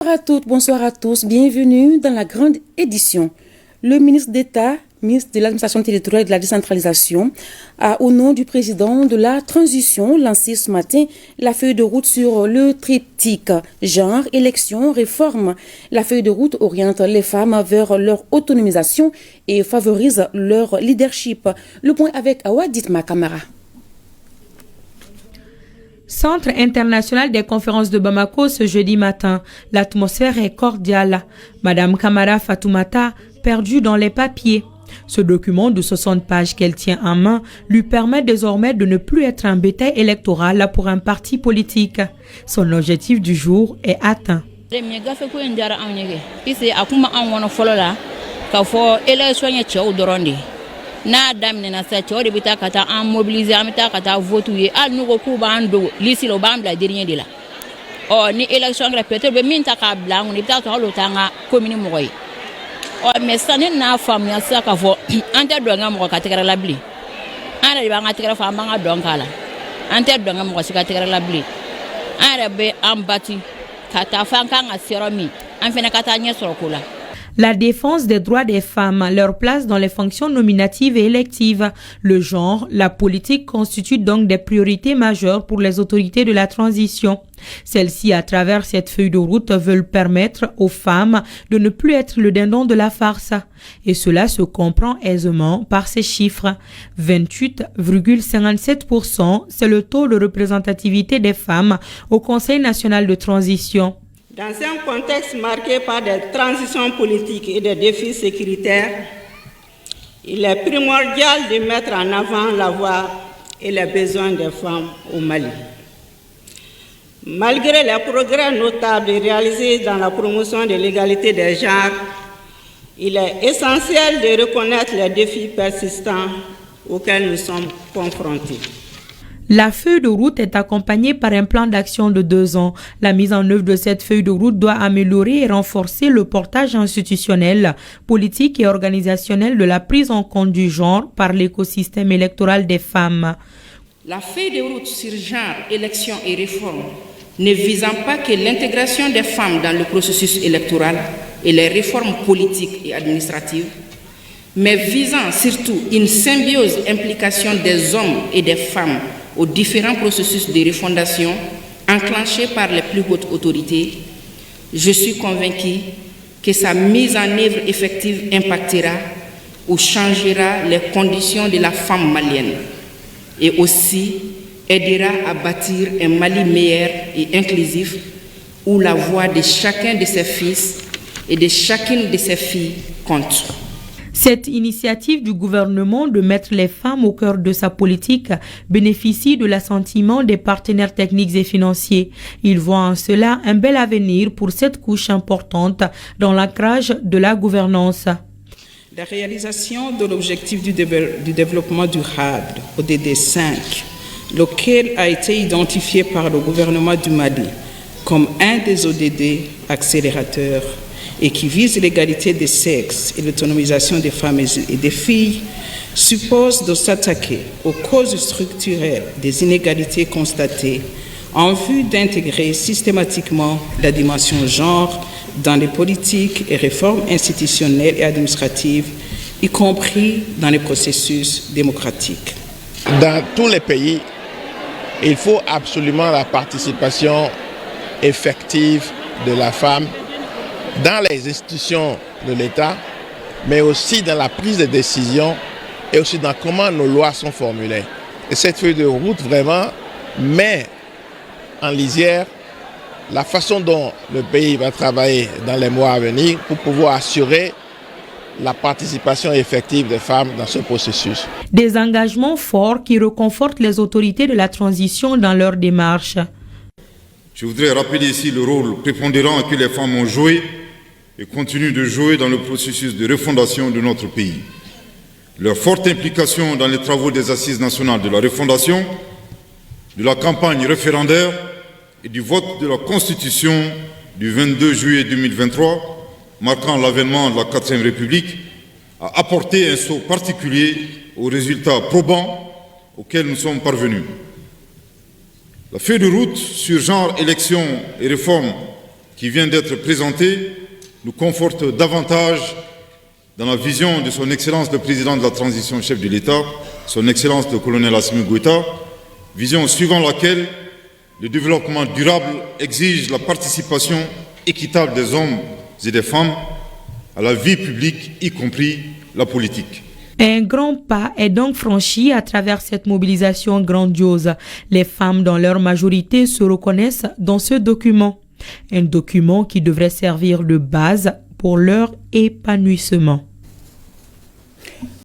Bonsoir à toutes, bonsoir à tous, bienvenue dans la grande édition. Le ministre d'État, ministre de l'administration territoriale et de la décentralisation, a au nom du président de la transition lancé ce matin la feuille de route sur le triptyque genre, élection, réforme. La feuille de route oriente les femmes vers leur autonomisation et favorise leur leadership. Le point avec Awa Ditma Kamara. Centre international des conférences de Bamako ce jeudi matin. L'atmosphère est cordiale. Madame Kamara Fatoumata, perdue dans les papiers. Ce document de 60 pages qu'elle tient en main lui permet désormais de ne plus être un bétail électoral pour un parti politique. Son objectif du jour est atteint. N'a daminɛna sa cɛw de bɛ taa ka taa an mobiliser an bɛ taa ka taa vote ye hali n'u ko k'u b'an dogo liste la u b'an bila dernier de la ni élection kɛra peut-être bɛ min ta k'a bila an kun i bɛ taa sɔrɔ hali o t'an ka commune mɔgɔ ye mais sisan ne n'a faamuya sisan k'a fɔ an tɛ dɔn ka mɔgɔ ka tɛgɛrɛ la bilen an yɛrɛ de b'an ka tɛgɛrɛ fɔ an b'an ka dɔn k'a la an tɛ dɔn ka mɔgɔ si ka tɛgɛrɛ la bilen an yɛrɛ bɛ an bati ka taa fɔ an kan ka se yɔrɔ min an fɛnɛ ka taa ɲɛ sɔrɔ ko la. La défense des droits des femmes, leur place dans les fonctions nominatives et électives, le genre, la politique constituent donc des priorités majeures pour les autorités de la transition. Celles-ci, à travers cette feuille de route, veulent permettre aux femmes de ne plus être le dindon de la farce. Et cela se comprend aisément par ces chiffres. 28,57%, c'est le taux de représentativité des femmes au Conseil national de transition. Dans un contexte marqué par des transitions politiques et des défis sécuritaires, il est primordial de mettre en avant la voix et les besoins des femmes au Mali. Malgré les progrès notables réalisés dans la promotion de l'égalité des genres, il est essentiel de reconnaître les défis persistants auxquels nous sommes confrontés. La feuille de route est accompagnée par un plan d'action de 2 ans. La mise en œuvre de cette feuille de route doit améliorer et renforcer le portage institutionnel, politique et organisationnel de la prise en compte du genre par l'écosystème électoral des femmes. La feuille de route sur genre, élection et réforme ne visant pas que l'intégration des femmes dans le processus électoral et les réformes politiques et administratives, mais visant surtout une symbiose implication des hommes et des femmes aux différents processus de refondation enclenchés par les plus hautes autorités, je suis convaincu que sa mise en œuvre effective impactera ou changera les conditions de la femme malienne et aussi aidera à bâtir un Mali meilleur et inclusif où la voix de chacun de ses fils et de chacune de ses filles compte. Cette initiative du gouvernement de mettre les femmes au cœur de sa politique bénéficie de l'assentiment des partenaires techniques et financiers. Ils voient en cela un bel avenir pour cette couche importante dans l'ancrage de la gouvernance. La réalisation de l'objectif du développement durable, ODD 5, lequel a été identifié par le gouvernement du Mali comme un des ODD accélérateurs et qui vise l'égalité des sexes et l'autonomisation des femmes et des filles, suppose de s'attaquer aux causes structurelles des inégalités constatées en vue d'intégrer systématiquement la dimension genre dans les politiques et réformes institutionnelles et administratives, y compris dans les processus démocratiques. Dans tous les pays, il faut absolument la participation effective de la femme dans les institutions de l'État, mais aussi dans la prise de décision et aussi dans comment nos lois sont formulées. Et cette feuille de route vraiment met en lisière la façon dont le pays va travailler dans les mois à venir pour pouvoir assurer la participation effective des femmes dans ce processus. Des engagements forts qui réconfortent les autorités de la transition dans leur démarche. Je voudrais rappeler ici le rôle prépondérant que les femmes ont joué et continuent de jouer dans le processus de refondation de notre pays. Leur forte implication dans les travaux des Assises nationales de la refondation, de la campagne référendaire et du vote de la Constitution du 22 juillet 2023, marquant l'avènement de la 4e République, a apporté un saut particulier aux résultats probants auxquels nous sommes parvenus. La feuille de route sur genre, élection et réforme qui vient d'être présenté nous conforte davantage dans la vision de son Excellence le Président de la Transition, chef de l'État, son Excellence le colonel Assimi Goïta, vision suivant laquelle le développement durable exige la participation équitable des hommes et des femmes à la vie publique, y compris la politique. Un grand pas est donc franchi à travers cette mobilisation grandiose. Les femmes, dans leur majorité, se reconnaissent dans ce document. Un document qui devrait servir de base pour leur épanouissement.